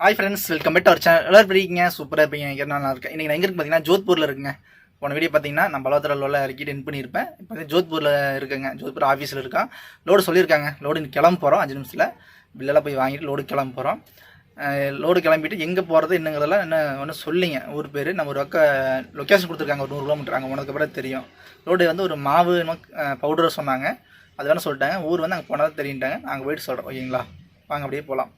Hi friends, welcome back to our channel. எல்லாரும் இருக்கீங்க, சூப்பராக இருப்பீங்க. நல்லா இருக்கேன். இன்றைக்கி நான் எங்கே இருக்கு பார்த்தீங்கன்னா ஜோத்பூரில் இருக்குங்க. போன வீடியோ பார்த்தீங்கன்னா நான் பலவத்திரலோவில் இறக்கிட்டு என் பண்ணியிருப்பேன். இப்போ ஜோத்பூரில் இருக்குங்க. ஜோத்பூர் ஆஃபீஸில் இருக்கான். லோடு சொல்லியிருக்காங்க. லோடு கிளம்ப போகிறோம் 5 நிமிஷத்தில். பில்லெல்லாம் போய் வாங்கிட்டு லோடு கிளம்ப போகிறோம். லோடு கிளம்பிட்டு எங்கே போகிறது என்னங்கிறதெல்லாம் என்ன ஒன்றும் சொல்லிங்க. ஊர் பேர் நம்ம ஒரு லொக்கேஷன் கொடுத்துருக்காங்க. ஒரு 100 கிலோமீட்டர் அங்கே போனதுக்கப்புறம் தெரியும். லோடு வந்து ஒரு மாவு பவுடரை சொன்னாங்க. அது வேணால் சொல்லிட்டாங்க. ஊர் வந்து அங்கே போனால் தெரியுட்டாங்க. அங்கே போய்ட்டு சொல்கிறோம். ஓகேங்களா, வாங்க அப்படியே போகலாம்.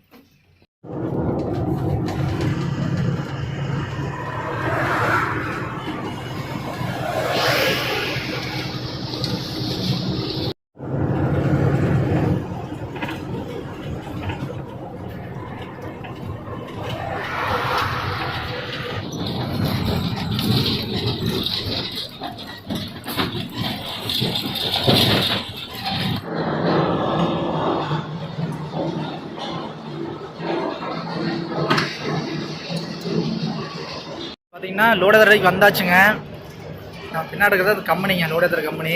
பார்த்தீங்கன்னா லோடேதரைக்கு வந்தாச்சுங்க. நான் பின்னாடி இருக்கிறது கம்பெனிங்க, லோடேதர் கம்பெனி.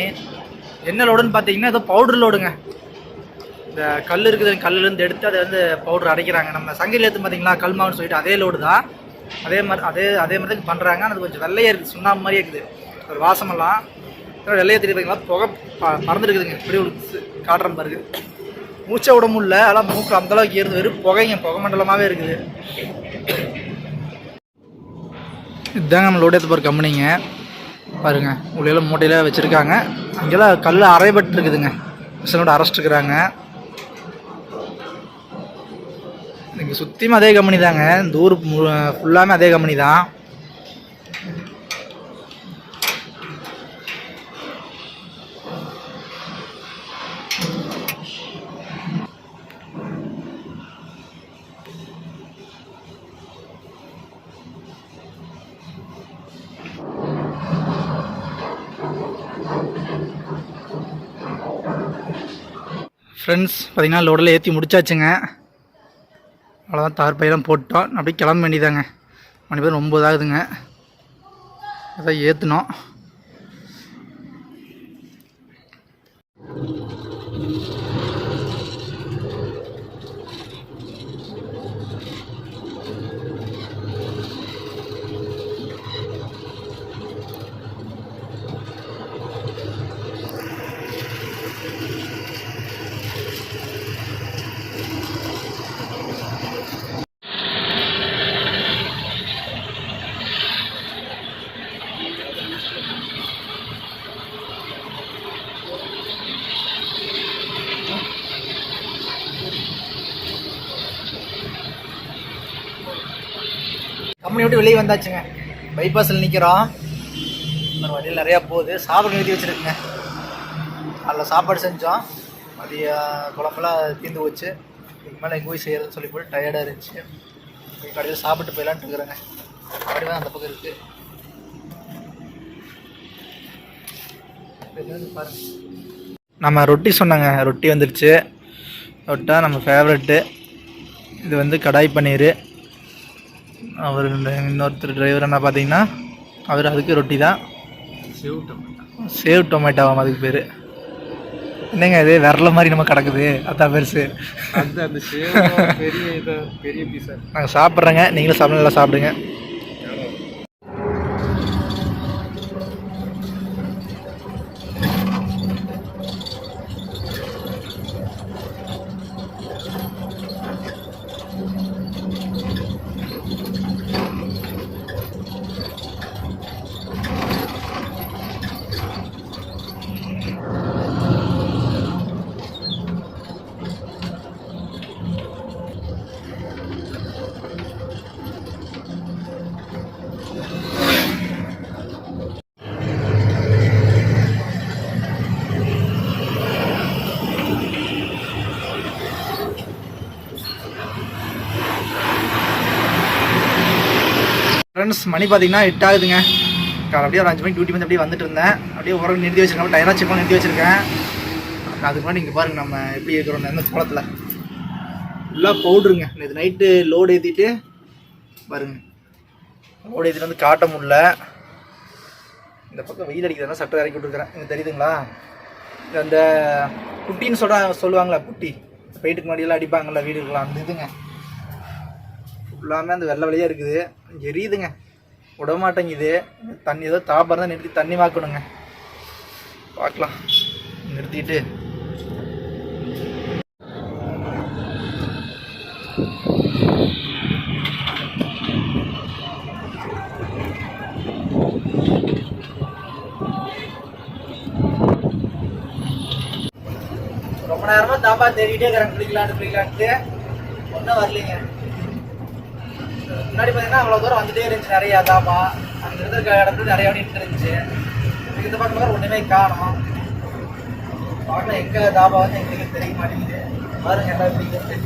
என்ன லோடுன்னு பார்த்தீங்கன்னா ஏதோ பவுடர் லோடுங்க. இந்த கல் இருக்குது, கல்லுலேருந்து எடுத்து அதை வந்து பவுடர் அரைக்கிறாங்க. நம்ம சங்கிலியில் எடுத்து பார்த்தீங்களா கல் மாவுன்னு சொல்லிட்டு அதே லோடு தான். அதே மாதிரி தான் பண்ணுறாங்க. அது கொஞ்சம் வெள்ளையாக இருக்குது, சுண்ணாம்பு மாதிரியே இருக்குது. ஒரு வாசமெல்லாம் வெள்ளையாக தெரியுது பார்த்தீங்களா. புகை பறந்துருக்குதுங்க. இப்படி ஒரு காட்டுற மாதிரி இருக்குது. மூச்சை விட முடியல. அதெல்லாம் மூக்கு அந்தளவுக்கு ஏறுது. வெறும் புகைங்க, புகை மண்டலமாகவே இருக்குது. இதுதாங்க நம்ம லோடு ஏற்ற போகிற கம்பெனிங்க. பாருங்கள், உள்ளே மூட்டையில் வச்சுருக்காங்க. அங்கெல்லாம் கல் அரைபட்டு இருக்குதுங்க. மிஷினோட அரைச்சிட்டுருக்குறாங்க. இங்கே சுற்றியும் அதே கம்பெனி தாங்க. இந்த ஊர் ஃபுல்லாமே அதே கம்பெனி தான். ஃப்ரெண்ட்ஸ், பார்த்திங்கன்னா லோடில் ஏற்றி முடிச்சாச்சுங்க. அவ்வளோதான், தார் பையெல்லாம் போட்டோம். அப்படியே கிளம்ப வேண்டியதாங்க. மணி பேர் 9 ஆகுதுங்க. அதான் ஏற்றினோம். கம்பெனி விட்டு வெளியே வந்தாச்சுங்க. பைபாஸில் நிற்கிறோம். ஒரு வண்டியில் நிறையா போகுது. சாப்பாடு நிறுத்தி வச்சுருக்குங்க. அதில் சாப்பாடு செஞ்சோம். மதிய குழம்பெல்லாம் தீர்ந்து போச்சு. இதுக்கு மேலே எங்கே போய் செய்கிறதுன்னு சொல்லி போட்டு டயர்டாக இருந்துச்சு. கடையில் சாப்பிட்டு போயிடலான்ட்டு இருக்கிறேங்க. அப்படி தான் அந்த பக்கம் இருக்குது. பாருங்க, நம்ம ரொட்டி சொன்னாங்க. ரொட்டி வந்துடுச்சு. ரொட்டா நம்ம ஃபேவரெட்டு. இது வந்து கடாய் பன்னீர். அவர் இன்னொருத்தர் டிரைவர் என்ன பார்த்தீங்கன்னா அவர் அதுக்கு ரொட்டி தான். சேவ் டொமேட்டோவாம் அதுக்கு பேர். என்னங்க இது விரல மாதிரி நம்ம கிடக்குது, அதான் பெருசு. அந்த பெரிய பீஸ் நாங்கள் சாப்பிட்றேங்க. நீங்களும் சாப்பிட நல்லா சாப்பிடுங்க. ஃப்ரெண்ட்ஸ், மணி பார்த்தீங்கன்னா 8 ஆகுதுங்க. அப்படியே ஒரு 5 மணிக்கு டியூட்டி வந்து அப்படியே வந்துட்டு இருந்தேன். அப்படியே உரம் நிறுத்தி வச்சுருக்கேன். டயராக செக் பண்ணி நிறுத்தி வச்சுருக்கேன். அதுக்கு முன்னாடி நீங்கள் பாருங்கள் நம்ம எப்படி இருக்கிறோம். இந்த கோலத்தில் ஃபுல்லாக பவுட்ருங்க. இது நைட்டு லோடு ஏற்றிட்டு பாருங்கள். லோடு ஏற்றிட்டு வந்து காட்ட முடியல. இந்த பக்கம் வெயில் அடிக்கிறதுனா சட்டை இறக்கி விட்டுருக்குறேன். எனக்கு தெரியுதுங்களா? அந்த புட்டின்னு சொல்லுவாங்களா, புட்டி பெயிட்டுக்கு முன்னாடியெல்லாம் அடிப்பாங்கள்ல வீடு இருக்கலாம், அந்த இதுங்க ஃபுல்லாமே அந்த வெள்ளை வெளியே இருக்குது, எரியுதுங்க, விட மாட்டேங்குது. தண்ணி ஏதோ தாப்பாக தான் நிறுத்தி தண்ணி வாக்கணுங்க. பார்க்கலாம், நிறுத்திட்டு ரொம்ப நேரமா தாப்பா தேடிட்டே இருக்கிறேன், குளிக்கலான்ட்டு ஒன்றும் வரலைங்க. முன்னாடி பார்த்தீங்கன்னா அவ்வளோ தூரம் வந்துட்டே இருந்துச்சு, நிறையா தாப்பா அங்கே இருக்க இடத்துல நிறையா நின்று இருந்துச்சு. இந்த பக்கம் ஒன்றுமே காணும். பார்க்கலாம் எங்கே தாபா வந்து எங்களுக்கு தெரிய மாட்டேங்குது. பாருங்க எல்லாம் எப்படி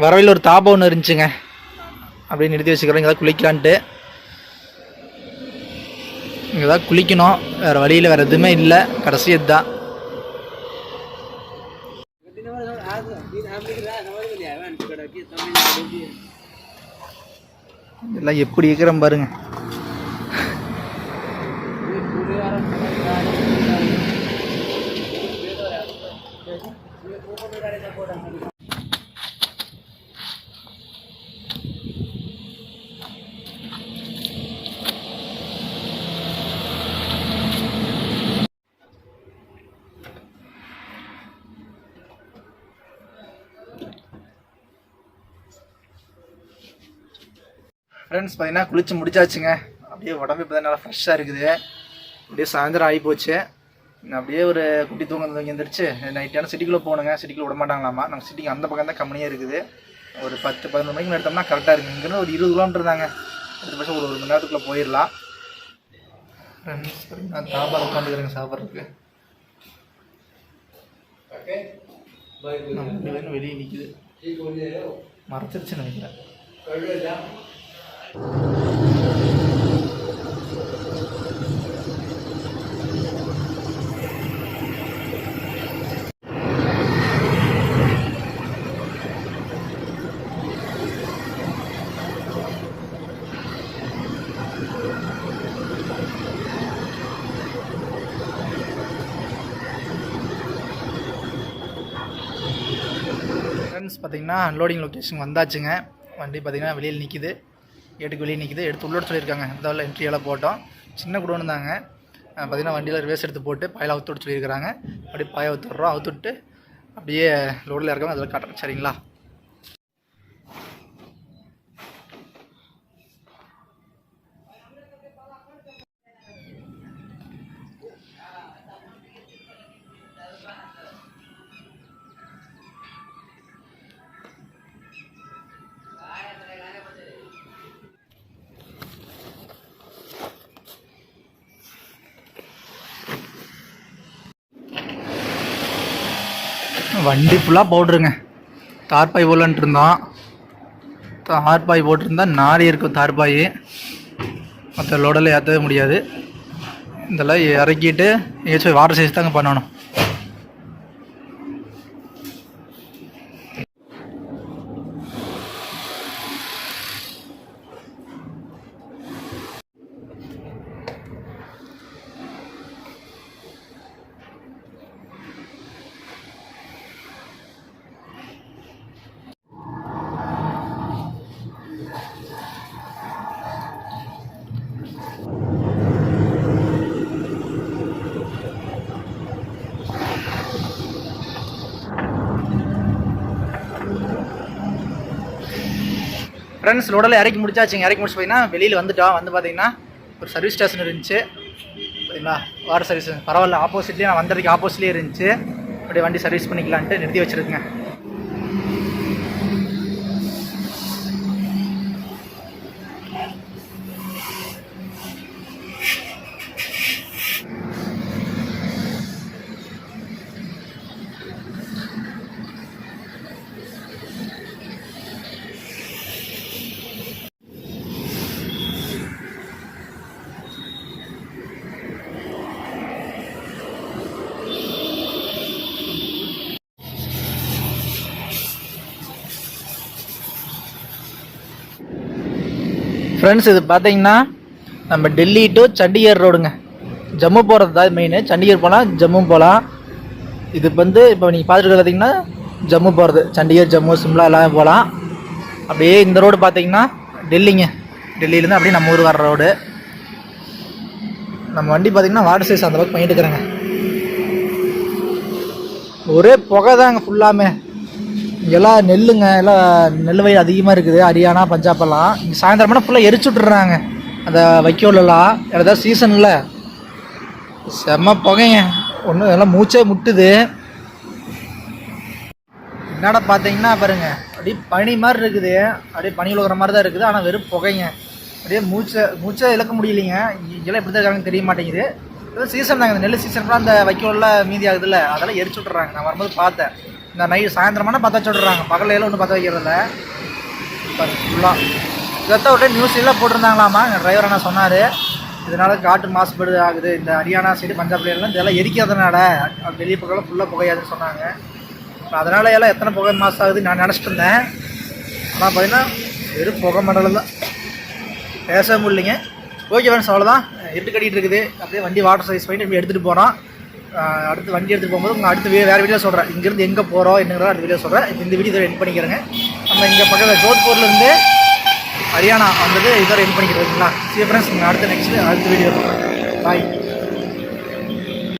வரவையில் ஒரு தாபா ஒன்று இருந்துச்சுங்க, அப்படியே நிறுத்தி வச்சுக்கிறோம். இங்கே தான் குளிக்கலான்ட்டு, இங்கே தான் குளிக்கணும், வேறு வழியில் வேறு எதுவுமே இல்லை, கடைசி இதுதான். எல்லாம் எப்படி இருக்கிறோம் பாருங்க. ஃப்ரெண்ட்ஸ் பார்த்தீங்கன்னா குளிச்சு முடிச்சாச்சுங்க. அப்படியே உடம்பு இப்போ தான் நல்லா ஃப்ரெஷ்ஷாக இருக்குது. அப்படியே சாயந்தரம் ஆகி போச்சு. அப்படியே ஒரு குட்டி தூங்க எழுந்திரிச்சு நைட்டான சிட்டிக்குள்ளே போகணுங்க. சிட்டிக்குள்ளே விட மாட்டாங்களாமா. நம்ம சிட்டிக்கு அந்த பக்கம் தான் கம்பெனியாக இருக்குது. ஒரு 10-11 மணிக்கு எடுத்தோம்னா கரெக்டாக இருக்குது. இங்கேருந்து ஒரு 20 கிலோமீட்டர் தாங்க. அதிகபட்சம் ஒரு மணி நேரத்துக்குள்ளே போயிடலாம். ஃப்ரெண்ட்ஸ் பார்த்தீங்கன்னா தாபால் உட்காந்துக்கிறேங்க சாப்பிட்றதுக்கு. நம்ம வெளியே நிற்கிது, மறைச்சிருச்சுன்னு நினைக்கிறேன். ஃப்ரெண்ட்ஸ் பார்த்தீங்கன்னா அன்லோடிங் லொக்கேஷன் வந்தாச்சுங்க. வண்டி பார்த்தீங்கன்னா வெளியில் நிற்கிது, கேட்டுக்கு வெளியே நிற்கிது. எடுத்து உள்ளோட சொல்லியிருக்காங்க. இந்த என்ட்ரியெல்லாம் போட்டோம். சின்ன குடோன்னு தாங்க. பார்த்தீங்கன்னா வண்டியில் ரிவேஸ் எடுத்து போட்டு பாயில் அவுத்து விட்டு சொல்லியிருக்கிறாங்க. அப்படியே பாயை அவுத்துடுறோம். அவுத்துட்டு அப்படியே லோடில் இருக்காங்க, அதில் காட்டுறேன். சரிங்களா? வண்டி ஃபுல்லாக பவுட்ருங்க. தார்பாய் போடலான்ட்டு இருந்தோம். தார்பாய் போட்டிருந்தா நாரி இருக்கும் தார்பாய். மற்ற லோடெல்லாம் ஏற்றவே முடியாது. இதெல்லாம் இறக்கிட்டு ஏதாச்சும் வாட்டர் சைஸ் தாங்க பண்ணணும். ஃப்ரெண்ட்ஸ் லோடெல்லாம் இறக்கி முடிச்சாச்சுங்க. இறக்கி முடிச்சு பார்த்தீங்கன்னா வெளியில் வந்துட்டோம். வந்து பார்த்தீங்கன்னா ஒரு சர்வீஸ் ஸ்டேஷன் இருந்துச்சு. பார்த்தீங்களா, வாட்டர் சர்வீஸ் பரவாயில்ல. ஆப்போசிட்லேயே நான் வந்ததுக்கு ஆப்போசிட்லேயே இருந்துச்சு. அப்படியே வண்டி சர்வீஸ் பண்ணிக்கலான்ட்டு நிறுத்தி வச்சுருக்குங்க. ஃப்ரெண்ட்ஸ் இது பார்த்தீங்கன்னா நம்ம டெல்லி டு சண்டிகர் ரோடுங்க. ஜம்மு போகிறது தான் மெயின். சண்டிகர் போகலாம், ஜம்மு போகலாம். இது வந்து இப்போ நீங்கள் பார்த்துட்டு பார்த்தீங்கன்னா ஜம்மு போகிறது, சண்டிகர், ஜம்மு, சிம்லா எல்லாமே போகலாம். அப்படியே இந்த ரோடு பார்த்தீங்கன்னா டெல்லிங்க, டெல்லியிலேருந்து அப்படியே நம்ம ஊர் வர ரோடு. நம்ம வண்டி பார்த்தீங்கன்னா வாட்டர் சைஸ் அந்தளவுக்கு பண்ணிட்டு இருக்கிறேங்க. ஒரே புகை தாங்க ஃபுல்லாமே. இங்கெல்லாம் நெல்லுங்க, எல்லாம் நெல் வயல் அதிகமாக இருக்குது, ஹரியானா, பஞ்சாபெல்லாம். இங்கே சாயந்தரமான ஃபுல்லாக எரிச்சு விட்டுறாங்க அந்த வைக்கோலெல்லாம். ஏதாவது சீசனில் செம்ம புகைங்க, ஒன்றும் எல்லாம் மூச்சே முட்டுது. என்னடா பார்த்தீங்கன்னா பாருங்க, அப்படியே பனி மாதிரி இருக்குது, அப்படியே பனி விழுகிற மாதிரி தான் இருக்குது. ஆனால் வெறும் புகைங்க, அப்படியே மூச்சை இழக்க முடியலைங்க. இங்கெல்லாம் எப்படி தான் இருக்காங்கன்னு தெரிய மாட்டேங்குது. ஏதோ சீசன் தாங்க, இந்த நெல் சீசன் அந்த வைக்கோல்லாம் மீதி ஆகுதுல்ல, அதெல்லாம் எரிச்சு விட்றாங்க. நான் வரும்போது பார்த்தேன், இந்த நைட் சாயந்தரமான பற்ற வச்சு விட்றாங்க, பகலையெல்லாம் ஒன்றும் பற்ற வைக்கிறதில்ல. ஃபுல்லாக இதைத்தான் ஒரு நியூஸ்லாம் போட்டிருந்தாங்களாமா. எங்கள் டிரைவர் என்ன சொன்னார், இதனால் காற்று மாசுபாடு ஆகுது, இந்த ஹரியானா சைடு, பஞ்சாப்லாம் இதெல்லாம் எரிக்கிறதுனால வெளியே பக்கம் ஃபுல்லாக புகையாதுன்னு சொன்னாங்க. அதனால எல்லாம் எத்தனை புகை மாசு ஆகுது நான் நினச்சிட்டு இருந்தேன். ஆனால் பார்த்தீங்கன்னா வெறும் புகை மண்டலம் தான், பேச முடியலைங்க. ஓகே ஃப்ரெண்ட்ஸ், அவ்வளோதான். இருட்டு கட்டிகிட்டு இருக்குது. அப்படியே வண்டி வாட்டர் சைஸ் பண்ணிட்டு இப்படி எடுத்துகிட்டு போகிறோம். அடுத்து வண்டி எடுத்துகிட்டு போகும்போது உங்கள் அடுத்து வேறு வீடியோ சொல்கிறேன், இங்கேருந்து எங்கே போகிறோம் என்னங்கிறத அடுத்த வீடியோ சொல்கிறேன். இப்போ இந்த வீடியோ எண்ட் பண்ணிக்கிறேங்க. நம்ம இங்கே பக்கத்தில் ஜோத்பூர்லேருந்து ஹரியானா வந்தது இதோட எண்ட் பண்ணிக்கிறீங்களா? சரி ஃப்ரெண்ட்ஸ், அடுத்த வீடியோ பாய்.